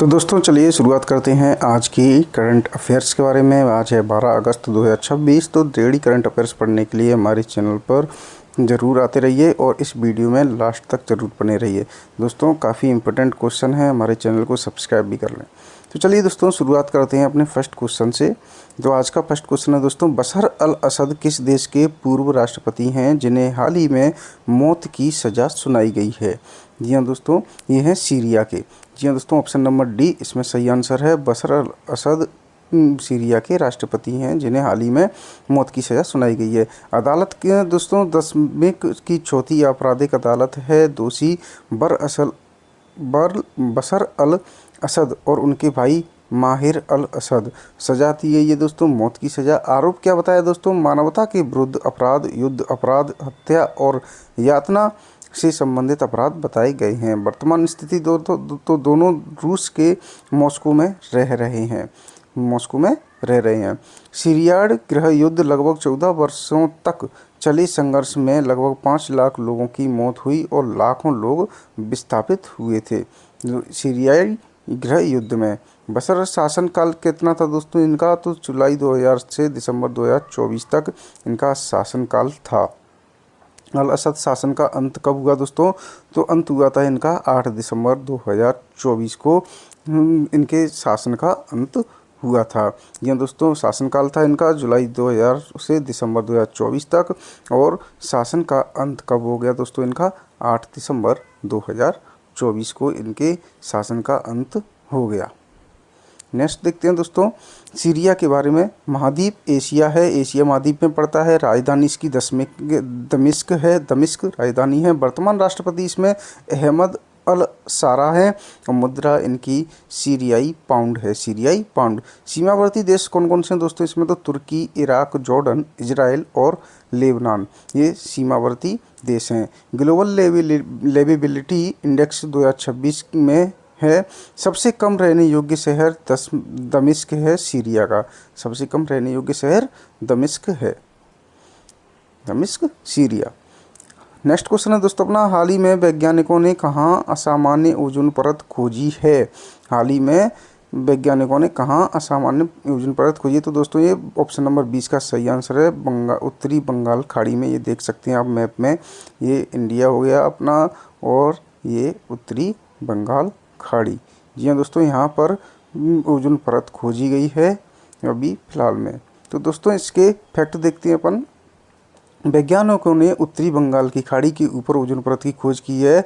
तो दोस्तों चलिए शुरुआत करते हैं आज की करंट अफेयर्स के बारे में। आज है 12 अगस्त 2026। तो डेली करंट अफेयर्स पढ़ने के लिए हमारे चैनल पर ज़रूर आते रहिए और इस वीडियो में लास्ट तक ज़रूर बने रहिए। दोस्तों काफ़ी इंपॉर्टेंट क्वेश्चन है, हमारे चैनल को सब्सक्राइब भी कर लें। तो चलिए दोस्तों शुरुआत करते हैं अपने फर्स्ट क्वेश्चन से। तो आज का फर्स्ट क्वेश्चन है दोस्तों, बशर अल असद किस देश के पूर्व राष्ट्रपति हैं जिन्हें हाल ही में मौत की सज़ा सुनाई गई है? जी हाँ दोस्तों, ये हैं सीरिया के। जी हाँ दोस्तों, ऑप्शन नंबर डी इसमें सही आंसर है। बशर अल असद सीरिया के राष्ट्रपति हैं जिन्हें हाल ही में मौत की सज़ा सुनाई गई है। अदालत के दोस्तों 10वीं की चौथी आपराधिक अदालत है दोषी बशर अल असद और उनके भाई माहिर अल असद सजा दी है ये दोस्तों मौत की सज़ा। आरोप क्या बताया दोस्तों? मानवता के विरुद्ध अपराध, युद्ध अपराध, हत्या और यातना से संबंधित अपराध बताए गए हैं। वर्तमान स्थिति दोनों रूस के मॉस्को में रह रहे हैं। सीरियाड गृह युद्ध लगभग 14 वर्षों तक चले संघर्ष में लगभग 5 लाख लोगों की मौत हुई और लाखों लोग विस्थापित हुए थे। सीरियाई गृह युद्ध में बशर शासनकाल कितना था दोस्तों इनका? तो जुलाई 2000 से दिसंबर 2024 तक इनका शासनकाल था। अल असद शासन का अंत कब हुआ दोस्तों? तो अंत हुआ था इनका 8 दिसंबर 2024 को इनके शासन का अंत हुआ था। यह दोस्तों शासनकाल था इनका जुलाई 2000 से दिसंबर 2024 तक, और शासन का अंत कब हो गया दोस्तों इनका? 8 दिसंबर 2024 को इनके शासन का अंत हो गया। नेक्स्ट देखते हैं दोस्तों सीरिया के बारे में। महाद्वीप एशिया है, एशिया महाद्वीप में पड़ता है। राजधानी इसकी दमिश्क है, दमिश्क राजधानी है। वर्तमान राष्ट्रपति इसमें अहमद अल सारा है और मुद्रा इनकी सीरियाई पाउंड है, सीरियाई पाउंड। सीमावर्ती देश कौन कौन से हैं दोस्तों इसमें? तो तुर्की, इराक, जॉर्डन, इजराइल और लेबनान ये सीमावर्ती देश हैं। ग्लोबल लिवेबिलिटी इंडेक्स 2026 में है सबसे कम रहने योग्य शहर दमिश्क है सीरिया का। सबसे कम रहने योग्य शहर दमिश्क है, दमिश्क सीरिया। नेक्स्ट क्वेश्चन है दोस्तों अपना, हाल ही में वैज्ञानिकों ने कहाँ असामान्य ओजोन परत खोजी है? हाल ही में वैज्ञानिकों ने कहाँ असामान्य ओजोन परत खोजी? तो दोस्तों ये ऑप्शन नंबर 20 का सही आंसर है। उत्तरी बंगाल खाड़ी में, ये देख सकते हैं आप मैप में, ये इंडिया हो गया अपना और ये उत्तरी बंगाल खाड़ी। जी हाँ दोस्तों, यहाँ पर ओजोन परत खोजी गई है अभी फिलहाल में। तो दोस्तों इसके फैक्ट देखते हैं अपन। वैज्ञानिकों ने उत्तरी बंगाल की खाड़ी के ऊपर ओजोन परत की खोज की है।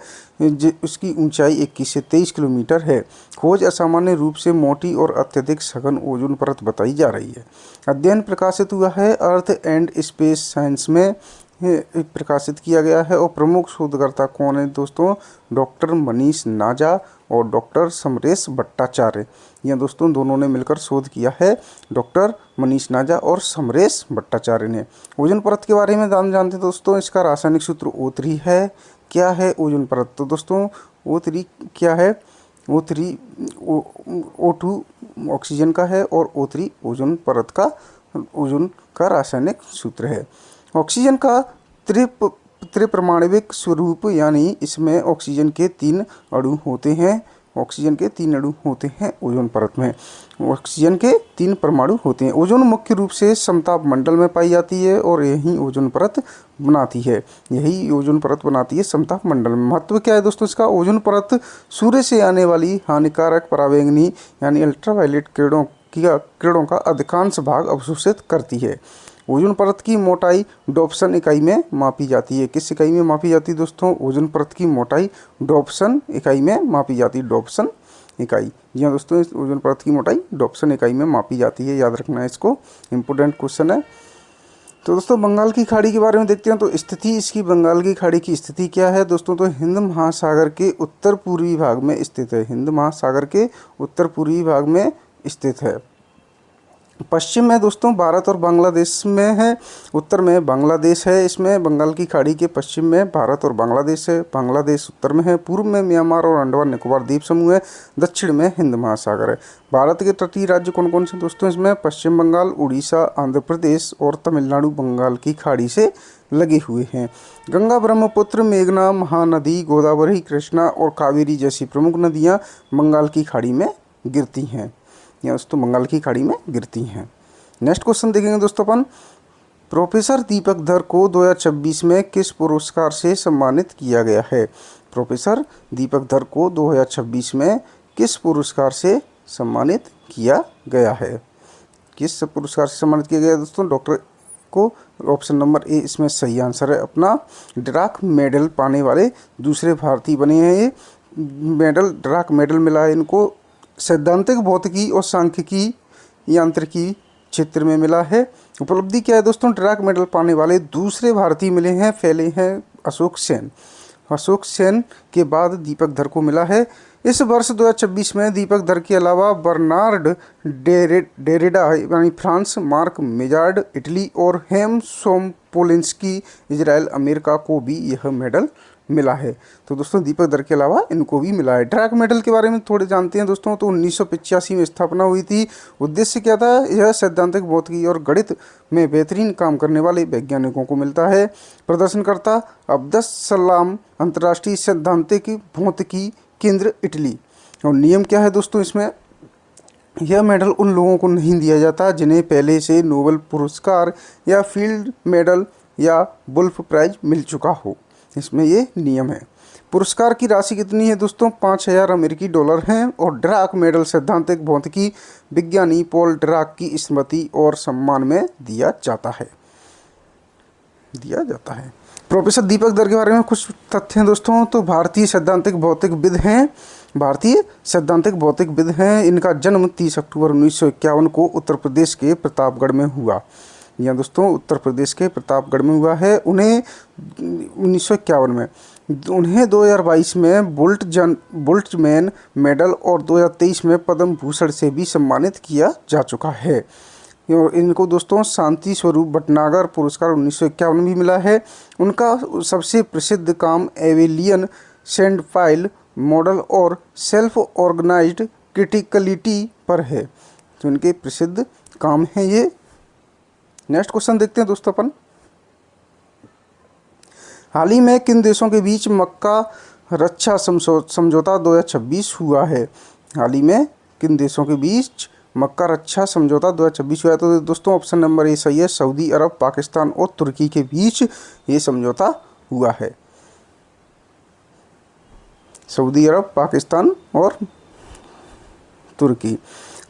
उसकी ऊंचाई 21 से 23 किलोमीटर है। खोज असामान्य रूप से मोटी और अत्यधिक सघन ओजोन परत बताई जा रही है। अध्ययन प्रकाशित हुआ है अर्थ एंड स्पेस साइंस में प्रकाशित किया गया है। और प्रमुख शोधकर्ता कौन है दोस्तों? डॉक्टर मनीष नाजा और डॉक्टर समरेश भट्टाचार्य। यह दोस्तों दोनों ने मिलकर शोध किया है, डॉक्टर मनीष नाजा और समरेश भट्टाचार्य ने। ओजोन परत के बारे में जानते दोस्तों, इसका रासायनिक सूत्र O3 है। क्या है ओजोन परत? तो दोस्तों O3 क्या है? O3 O2 ऑक्सीजन का है और O3 ओजोन परत का, ओजोन का रासायनिक सूत्र है। ऑक्सीजन का त्रिपरमाणविक स्वरूप, यानी इसमें ऑक्सीजन के 3 अणु होते हैं। ऑक्सीजन के 3 अणु होते हैं ओजोन परत में, ऑक्सीजन के 3 परमाणु होते हैं। ओजोन मुख्य रूप से समताप मंडल में पाई जाती है और यही ओजोन परत बनाती है, यही ओजोन परत बनाती है समताप मंडल में। महत्व क्या है दोस्तों इसका? ओजोन परत सूर्य से आने वाली हानिकारक पराबैंगनी यानी अल्ट्रावायलेट किरणों का अधिकांश भाग अवशोषित करती है। ओजोन परत की मोटाई डॉप्सन इकाई में मापी जाती है। किस इकाई में मापी जाती है दोस्तों? ओजोन परत की मोटाई डॉप्सन इकाई में मापी जाती है, डॉप्सन इकाई। जी हाँ दोस्तों, इस ओजोन परत की मोटाई डॉप्सन इकाई में मापी जाती है, याद रखना है इसको, इंपॉर्टेंट क्वेश्चन है। तो दोस्तों बंगाल की खाड़ी के बारे में देखते हैं। तो स्थिति इसकी, बंगाल की खाड़ी की स्थिति क्या है दोस्तों? तो हिंद महासागर के उत्तर पूर्वी भाग में स्थित है, हिंद महासागर के उत्तर पूर्वी भाग में स्थित है। पश्चिम में दोस्तों भारत और बांग्लादेश में है, उत्तर में बांग्लादेश है। इसमें बंगाल की खाड़ी के पश्चिम में भारत और बांग्लादेश है, बांग्लादेश उत्तर में है। पूर्व में म्यांमार और अंडमान निकोबार द्वीप समूह है। दक्षिण में हिंद महासागर है। भारत के तटीय राज्य कौन कौन से दोस्तों? इसमें पश्चिम बंगाल, उड़ीसा, आंध्र प्रदेश और तमिलनाडु बंगाल की खाड़ी से लगे हुए हैं। गंगा, ब्रह्मपुत्र, मेघना, महानदी, गोदावरी, कृष्णा और कावेरी जैसी प्रमुख नदियां बंगाल की खाड़ी में गिरती हैं, या दोस्तों बंगाल की खाड़ी में गिरती हैं। नेक्स्ट क्वेश्चन देखेंगे दोस्तों अपन, प्रोफेसर दीपक धर को 2026 में किस पुरस्कार से सम्मानित किया गया है? प्रोफेसर दीपक धर को 2026 में किस पुरस्कार से सम्मानित किया गया है? किस पुरस्कार से सम्मानित किया गया है दोस्तों? डॉक्टर को ऑप्शन नंबर ए इसमें सही आंसर है अपना। ड्राक मेडल पाने वाले दूसरे भारतीय बने हैं ये। ड्राक मेडल मिला है इनको सैद्धांतिक भौतिकी और सांख्यिकी यांत्रिकी क्षेत्र में मिला है। उपलब्धि क्या है दोस्तों? ड्राक मेडल पाने वाले दूसरे भारतीय मिले हैं, फैले हैं अशोक सेन। अशोक सेन के बाद दीपक धर को मिला है। इस वर्ष 2026 में दीपक धर के अलावा बर्नार्ड डेरेडा यानी फ्रांस, मार्क मेजार्ड इटली और हेम सोमपोलिंस्की इजराइल अमेरिका को भी यह मेडल मिला है। तो दोस्तों दीपक धर के अलावा इनको भी मिला है। ड्राक मेडल के बारे में थोड़े जानते हैं दोस्तों। तो 1985 में स्थापना हुई थी। उद्देश्य क्या था? यह सैद्धांतिक भौतिकी और गणित में बेहतरीन काम करने वाले वैज्ञानिकों को मिलता है। प्रदर्शनकर्ता अब्दुस सलाम अंतर्राष्ट्रीय सैद्धांतिक भौतिकी केंद्र इटली। और नियम क्या है दोस्तों इसमें? यह मेडल उन लोगों को नहीं दिया जाता जिन्हें पहले से नोबेल पुरस्कार या फील्ड मेडल या वुल्फ प्राइज मिल चुका हो। इसमें ये नियम है। पुरस्कार की राशि कितनी है दोस्तों? 5000 अमेरिकी डॉलर हैं। और ड्राक मेडल सैद्धांतिक भौतिकी विज्ञानी पॉल ड्राक की स्मृति और सम्मान में दिया जाता है। प्रोफेसर दीपक धर के बारे में कुछ तथ्य हैं दोस्तों। तो भारतीय सैद्धांतिक भौतिकविद हैं। इनका जन्म 30 अक्टूबर 1951 को उत्तर प्रदेश के प्रतापगढ़ में हुआ। यहाँ दोस्तों उत्तर प्रदेश के प्रतापगढ़ में हुआ है। उन्हें 1951 में 2022 में बोल्ट्जमैन मेडल और 2023 में पद्म भूषण से भी सम्मानित किया जा चुका है। और इनको दोस्तों शांति स्वरूप भटनागर पुरस्कार 1951 में भी मिला है। उनका सबसे प्रसिद्ध काम एवेलियन सैंडपाइल मॉडल और सेल्फ ऑर्गेनाइज्ड क्रिटिकलिटी पर है। तो इनके प्रसिद्ध काम हैं ये। नेक्स्ट क्वेश्चन देखते हैं दोस्तों अपन, हाल ही में किन देशों के बीच मक्का रक्षा समझौता 2026 हुआ है? हाल ही में किन देशों के बीच मक्का रक्षा समझौता 2026 हुआ है? तो दोस्तों ऑप्शन नंबर ए सही है। सऊदी अरब, पाकिस्तान और तुर्की के बीच ये समझौता हुआ है। सऊदी अरब, पाकिस्तान और तुर्की।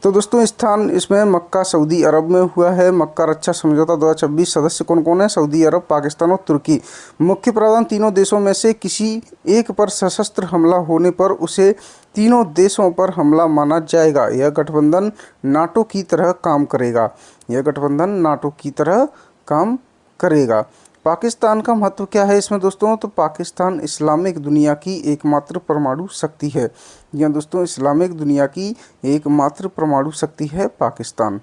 तो दोस्तों स्थान इसमें मक्का सऊदी अरब में हुआ है। मक्का रक्षा समझौता 2026 सदस्य कौन कौन है? सऊदी अरब, पाकिस्तान और तुर्की। मुख्य प्रावधान, तीनों देशों में से किसी एक पर सशस्त्र हमला होने पर उसे तीनों देशों पर हमला माना जाएगा। यह गठबंधन नाटो की तरह काम करेगा। पाकिस्तान का महत्व क्या है इसमें दोस्तों? तो पाकिस्तान इस्लामिक दुनिया की एकमात्र परमाणु शक्ति है। यह दोस्तों इस्लामिक दुनिया की एकमात्र परमाणु शक्ति है पाकिस्तान।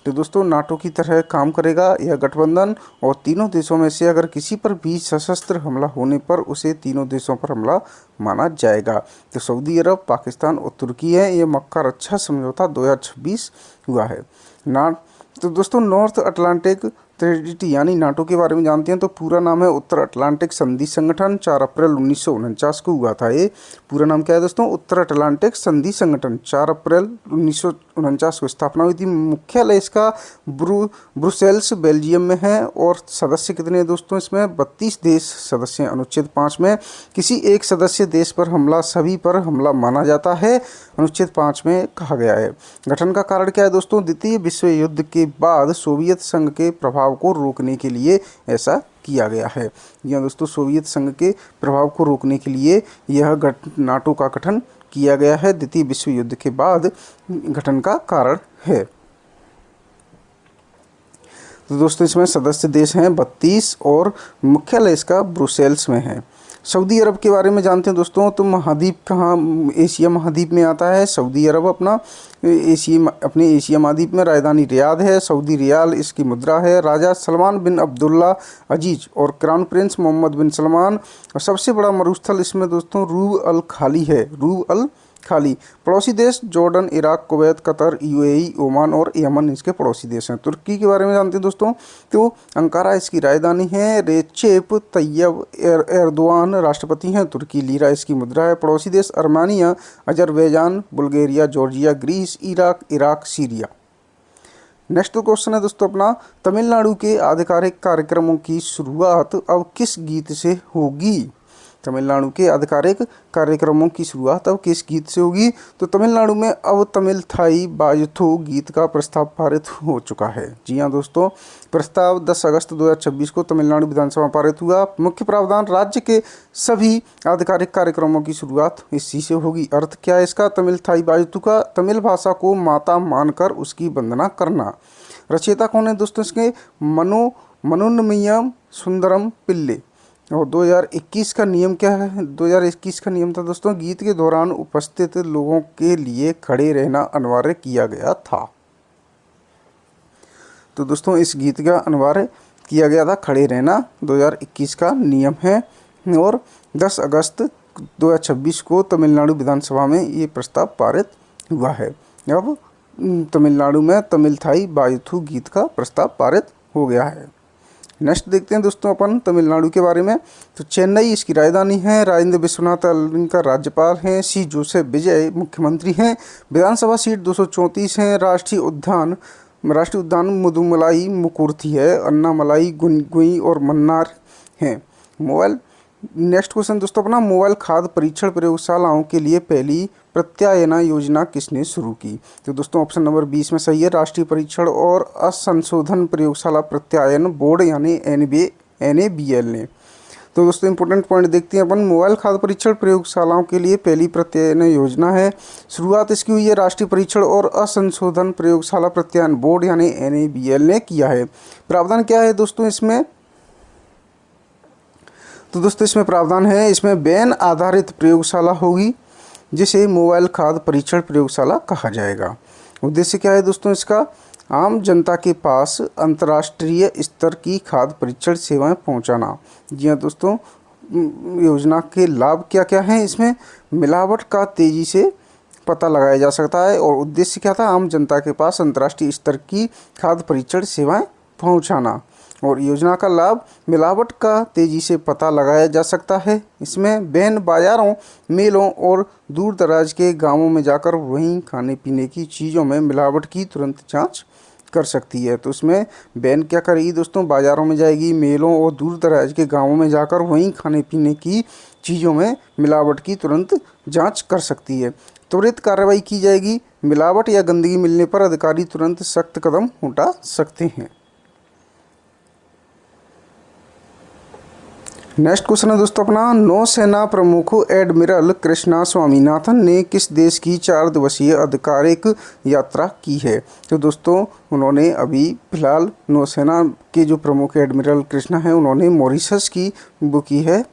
तो दोस्तों नाटो की तरह काम करेगा यह गठबंधन, और तीनों देशों में से अगर किसी पर भी सशस्त्र हमला होने पर उसे तीनों देशों पर हमला माना जाएगा। तो सऊदी अरब, पाकिस्तान और तुर्की है। ये मक्का रक्षा समझौता 2026 हुआ है। तो दोस्तों नॉर्थ अटलांटिक ट्रेडिटी यानी नाटो के बारे में जानते हैं। तो पूरा नाम है उत्तर अटलांटिक संधि संगठन। 4 अप्रैल 1949 को हुआ था। ये पूरा नाम क्या है दोस्तों? उत्तर अटलांटिक संधि संगठन। 4 अप्रैल 1949 को स्थापना हुई थी। मुख्यालय इसका ब्रुसेल्स बेल्जियम में है। और सदस्य कितने हैं दोस्तों? इसमें 32 देश सदस्य हैं। अनुच्छेद 5 में किसी एक सदस्य देश पर हमला सभी पर हमला माना जाता है, अनुच्छेद 5 में कहा गया है। गठन का कारण क्या है दोस्तों? द्वितीय विश्व युद्ध के बाद सोवियत संघ के प्रभाव को रोकने के लिए ऐसा किया गया है। यह दोस्तों सोवियत संघ के प्रभाव को रोकने के लिए यह नाटो का गठन किया गया है। द्वितीय विश्व युद्ध के बाद गठन का कारण है। तो दोस्तों इसमें सदस्य देश हैं 32 और मुख्यालय इसका ब्रुसेल्स में है। सऊदी अरब के बारे में जानते हैं दोस्तों। तो महाद्वीप कहाँ? एशिया महाद्वीप में आता है सऊदी अरब। अपने एशिया महाद्वीप में राजधानी रियाद है। सऊदी रियाल इसकी मुद्रा है। राजा सलमान बिन अब्दुल्ला अजीज और क्राउन प्रिंस मोहम्मद बिन सलमान। और सबसे बड़ा मरुस्थल इसमें दोस्तों रूब अल खाली है। रूब अल खाली। पड़ोसी देश Jordan, Iraq, Kuwait, Qatar, UAE, Oman और यमन इसके पड़ोसी देश हैं। तुर्की के बारे में जानते हैं दोस्तों, तो अंकारा इसकी राजधानी है। रेचेप तैयब एर्दोआन राष्ट्रपति हैं। तुर्की लीरा इसकी मुद्रा है। पड़ोसी देश Armenia, Azerbaijan, Bulgaria, Georgia, Greece, Iraq, Syria. Next question है दोस्तों अपना, तमिलनाडु के आधिकारिक कार्यक्रमों की शुरुआत अब किस गीत से होगी? तमिलनाडु के आधिकारिक कार्यक्रमों की शुरुआत अब किस गीत से होगी? तो तमिलनाडु में अब तमिल थाई बाजुथु गीत का प्रस्ताव पारित हो चुका है। जी हाँ दोस्तों, प्रस्ताव 10 अगस्त 2026 को तमिलनाडु विधानसभा पारित हुआ। मुख्य प्रावधान, राज्य के सभी आधिकारिक कार्यक्रमों की शुरुआत इसी से होगी। अर्थ क्या है इसका? तमिल थाई बाजुथु का तमिल भाषा को माता मानकर उसकी वंदना करना। रचयिता कौन है दोस्तों इसके? मनोन्मयम सुंदरम पिल्ले। और 2021 का नियम क्या है? 2021 का नियम था दोस्तों, गीत के दौरान उपस्थित लोगों के लिए खड़े रहना अनिवार्य किया गया था। तो दोस्तों इस गीत का अनिवार्य किया गया था खड़े रहना, 2021 का नियम है। और 10 अगस्त 2026 को तमिलनाडु विधानसभा में ये प्रस्ताव पारित हुआ है। अब तमिलनाडु में तमिल थाई बाजुथु गीत का प्रस्ताव पारित हो गया है। नेक्स्ट देखते हैं दोस्तों अपन तमिलनाडु के बारे में। तो चेन्नई इसकी राजधानी है। राजेंद्र विश्वनाथ इनका राज्यपाल हैं। सी जोसेफ विजय मुख्यमंत्री हैं। विधानसभा सीट 234 हैं। राष्ट्रीय उद्यान मुदुमलाई मुकुर्थी है। अन्नामलाई, गुई और मन्नार हैं। मोबाइल नेक्स्ट क्वेश्चन दोस्तों अपना, मोबाइल खाद्य परीक्षण प्रयोगशालाओं के लिए पहली प्रत्यायन योजना किसने शुरू की? तो दोस्तों ऑप्शन नंबर 20 में सही है, राष्ट्रीय परीक्षण और असंशोधन प्रयोगशाला प्रत्यायन बोर्ड यानी NABL ने। तो दोस्तों इंपॉर्टेंट पॉइंट देखते हैं अपन, मोबाइल खाद्य परीक्षण प्रयोगशालाओं के लिए पहली प्रत्यायन योजना है। शुरुआत इसकी हुई है राष्ट्रीय परीक्षण और असंशोधन प्रयोगशाला प्रत्यायन बोर्ड यानी NABL ने किया है। प्रावधान क्या है दोस्तों इसमें? तो दोस्तों इसमें प्रावधान है, इसमें वैन आधारित प्रयोगशाला होगी जिसे मोबाइल खाद्य परीक्षण प्रयोगशाला कहा जाएगा। उद्देश्य क्या है दोस्तों इसका? आम जनता के पास अंतर्राष्ट्रीय स्तर की खाद्य परीक्षण सेवाएं पहुंचाना। जी हाँ दोस्तों, योजना के लाभ क्या क्या हैं इसमें? मिलावट का तेज़ी से पता लगाया जा सकता है। और उद्देश्य क्या था? आम जनता के पास अंतर्राष्ट्रीय स्तर की खाद्य परीक्षण सेवाएं पहुंचाना। और योजना का लाभ, मिलावट का तेज़ी से पता लगाया जा सकता है। इसमें वैन बाज़ारों, मेलों और दूर दराज के गांवों में जाकर वहीं खाने पीने की चीज़ों में मिलावट की तुरंत जांच कर सकती है। तो इसमें वैन क्या करेगी दोस्तों? बाज़ारों में जाएगी, मेलों और दूर दराज के गांवों में जाकर वहीं खाने पीने की चीज़ों में मिलावट की तुरंत जाँच कर सकती है। त्वरित कार्रवाई की जाएगी। मिलावट या गंदगी मिलने पर अधिकारी तुरंत सख्त कदम उठा सकते हैं। नेक्स्ट क्वेश्चन है दोस्तों अपना, नौसेना प्रमुख एडमिरल कृष्णा स्वामीनाथन ने किस देश की 4 दिवसीय आधिकारिक यात्रा की है? तो दोस्तों उन्होंने अभी फिलहाल नौसेना के जो प्रमुख एडमिरल कृष्णा हैं उन्होंने मॉरिशस की बुक की है।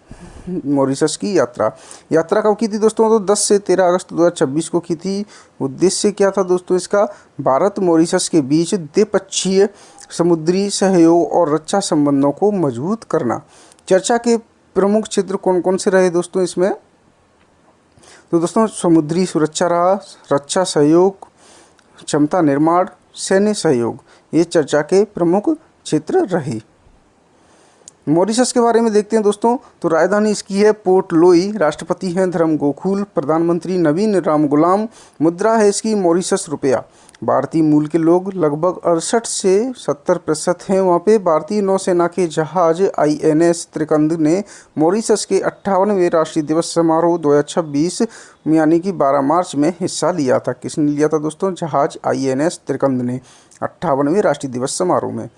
मॉरिशस की यात्रा कब की थी दोस्तों? तो 10 से 13 अगस्त 2026 को की थी। उद्देश्य क्या था दोस्तों इसका? भारत मॉरिशस के बीच द्विपक्षीय समुद्री सहयोग और रक्षा संबंधों को मजबूत करना। चर्चा के प्रमुख क्षेत्र कौन कौन से रहे दोस्तों इसमें? तो दोस्तों समुद्री सुरक्षा रहा, रक्षा सहयोग, क्षमता निर्माण, सैन्य सहयोग, ये चर्चा के प्रमुख क्षेत्र रहे। मॉरिशस के बारे में देखते हैं दोस्तों। तो राजधानी इसकी है पोर्ट लुई। राष्ट्रपति हैं धर्म गोकुल। प्रधानमंत्री नवीन रामगुलाम। मुद्रा है इसकी मॉरिशस रुपया। भारतीय मूल के लोग लगभग 68 से 70% हैं वहाँ पे। भारतीय नौसेना के जहाज INS त्रिकंद ने मॉरिशस के 58वें राष्ट्रीय दिवस समारोह 2026 यानी कि 12 मार्च में हिस्सा लिया था। किसने लिया था दोस्तों? जहाज INS त्रिकंद ने 58वें राष्ट्रीय दिवस समारोह में।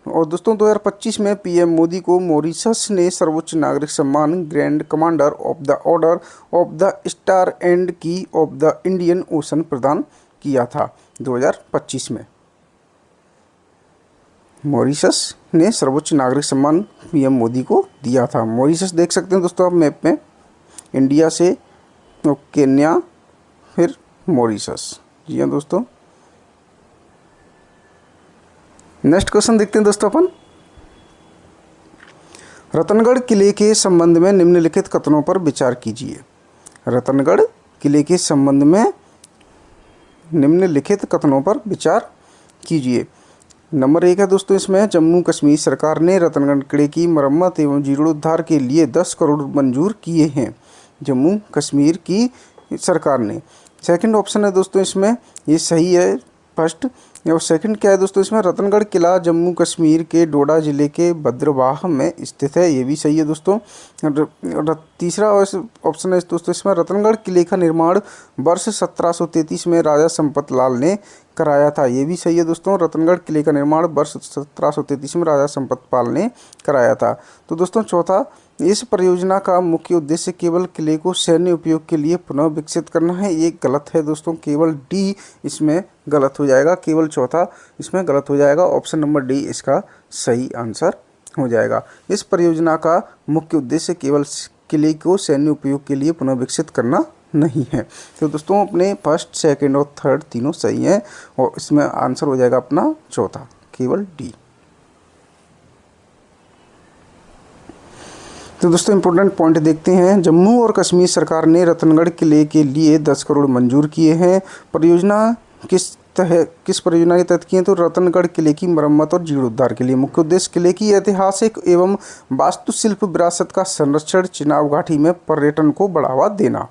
और दोस्तों 2025 में PM मोदी को मॉरिशस ने सर्वोच्च नागरिक सम्मान grand commander of the order of the star and की ऑफ द इंडियन ओशन प्रदान किया था 2025 में। मॉरिशस ने सर्वोच्च नागरिक सम्मान PM मोदी को दिया था। मॉरिशस देख सकते हैं दोस्तों आप मैप में, इंडिया से केन्या फिर मॉरिशस। जी हाँ दोस्तों, नेक्स्ट क्वेश्चन देखते हैं दोस्तों अपन। रतनगढ़ किले के संबंध में निम्नलिखित कथनों पर विचार कीजिए। रतनगढ़ किले के संबंध में निम्नलिखित कथनों पर विचार कीजिए। नंबर 1 है दोस्तों इसमें, जम्मू कश्मीर सरकार ने रतनगढ़ किले की मरम्मत एवं जीर्णोद्धार के लिए 10 करोड़ मंजूर किए हैं। जम्मू कश्मीर की सरकार ने। सेकंड ऑप्शन है दोस्तों इसमें, ये सही है फर्स्ट। और सेकंड क्या है दोस्तों इसमें, रतनगढ़ किला जम्मू कश्मीर के डोडा जिले के भद्रवाह में स्थित है, ये भी सही है दोस्तों। तीसरा ऑप्शन है दोस्तों इसमें, रतनगढ़ किले का निर्माण वर्ष 1733 में राजा संपत लाल ने कराया था, ये भी सही है दोस्तों। रतनगढ़ किले का निर्माण वर्ष 1733 में राजा संपत पाल ने कराया था। तो दोस्तों चौथा, इस परियोजना का मुख्य उद्देश्य केवल किले को सैन्य उपयोग के लिए पुनः विकसित करना है, ये गलत है दोस्तों। केवल डी इसमें गलत हो जाएगा, केवल चौथा इसमें गलत हो जाएगा। ऑप्शन नंबर डी इसका सही आंसर हो जाएगा। इस परियोजना का मुख्य उद्देश्य केवल किले को सैन्य उपयोग के लिए पुनः विकसित करना नहीं है। तो दोस्तों अपने फर्स्ट, सेकंड और थर्ड तीनों सही हैं और इसमें आंसर हो जाएगा अपना चौथा, केवल डी। तो दोस्तों इंपॉर्टेंट पॉइंट देखते हैं। जम्मू और कश्मीर सरकार ने रतनगढ़ किले के लिए 10 करोड़ मंजूर किए हैं। परियोजना किस परियोजना के तहत की है, तो रतनगढ़ किले की मरम्मत और जीर्णोद्धार के लिए। मुख्य उद्देश्य किले की ऐतिहासिक एवं वास्तुशिल्प विरासत का संरक्षण, चिनाब घाटी में पर्यटन को बढ़ावा देना।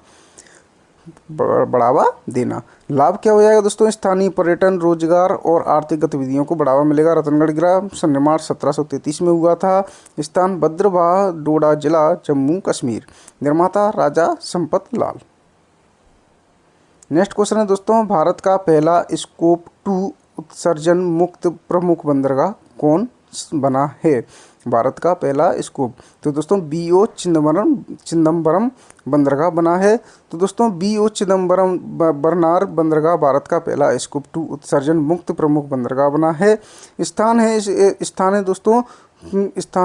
लाभ क्या हो जाएगा दोस्तों, स्थानीय पर्यटन, रोजगार और आर्थिक गतिविधियों को बढ़ावा मिलेगा। रतनगढ़ किला निर्माण 1733 में हुआ था। स्थान भद्रवाह, डोडा जिला, जम्मू कश्मीर। निर्माता राजा संपत लाल। नेक्स्ट क्वेश्चन है दोस्तों, भारत का पहला स्कोप 2 उत्सर्जन मुक्त प्रमुख बंदरगाह कौन बना है? भारत का पहला स्कोप, तो दोस्तों BO चिदम्बरम बंदरगाह बना है। तो दोस्तों BO चिदम्बरम बरनार बंदरगाह भारत का पहला स्कोप 2 उत्सर्जन मुक्त प्रमुख बंदरगाह बना है। स्थान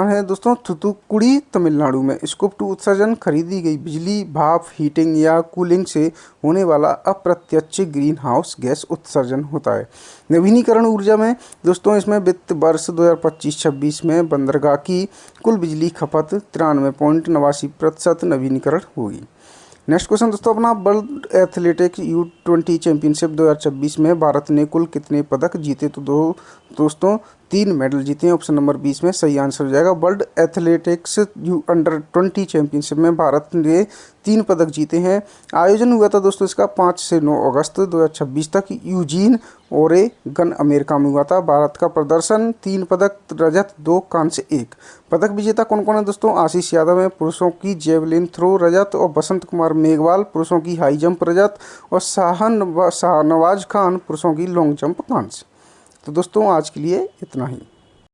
है दोस्तों थूथुकुडी, तमिलनाडु में। स्कोप 2 उत्सर्जन खरीदी गई बिजली, भाप, हीटिंग या कूलिंग से होने वाला अप्रत्यक्ष ग्रीन हाउस गैस उत्सर्जन होता है। नवीनीकरण ऊर्जा में दोस्तों इसमें वित्त वर्ष 2025-26 में बंदरगाह की कुल बिजली खपत 93.89% नवीनीकरण होगी। नेक्स्ट क्वेश्चन दोस्तों अपना, वर्ल्ड एथलेटिक्स U20 चैंपियनशिप 2026 में भारत ने कुल कितने पदक जीते? तो दोस्तों 3 मेडल जीते हैं। ऑप्शन नंबर 20 में सही आंसर हो जाएगा। वर्ल्ड एथलेटिक्स अंडर-20 चैंपियनशिप में भारत ने 3 पदक जीते हैं। आयोजन हुआ था दोस्तों इसका 5 से 9 अगस्त 2026 तक यूजीन, ओरेगन, अमेरिका में हुआ था। भारत का प्रदर्शन 3 पदक, रजत 2, कांस्य 1। पदक विजेता कौन कौन है दोस्तों? आशीष यादव है पुरुषों की जेवलिन थ्रो रजत, और बसंत कुमार मेघवाल पुरुषों की हाई जंप रजत, और शाहनवाज खान पुरुषों की लॉन्ग जंप कांस्य। तो दोस्तों आज के लिए इतना ही।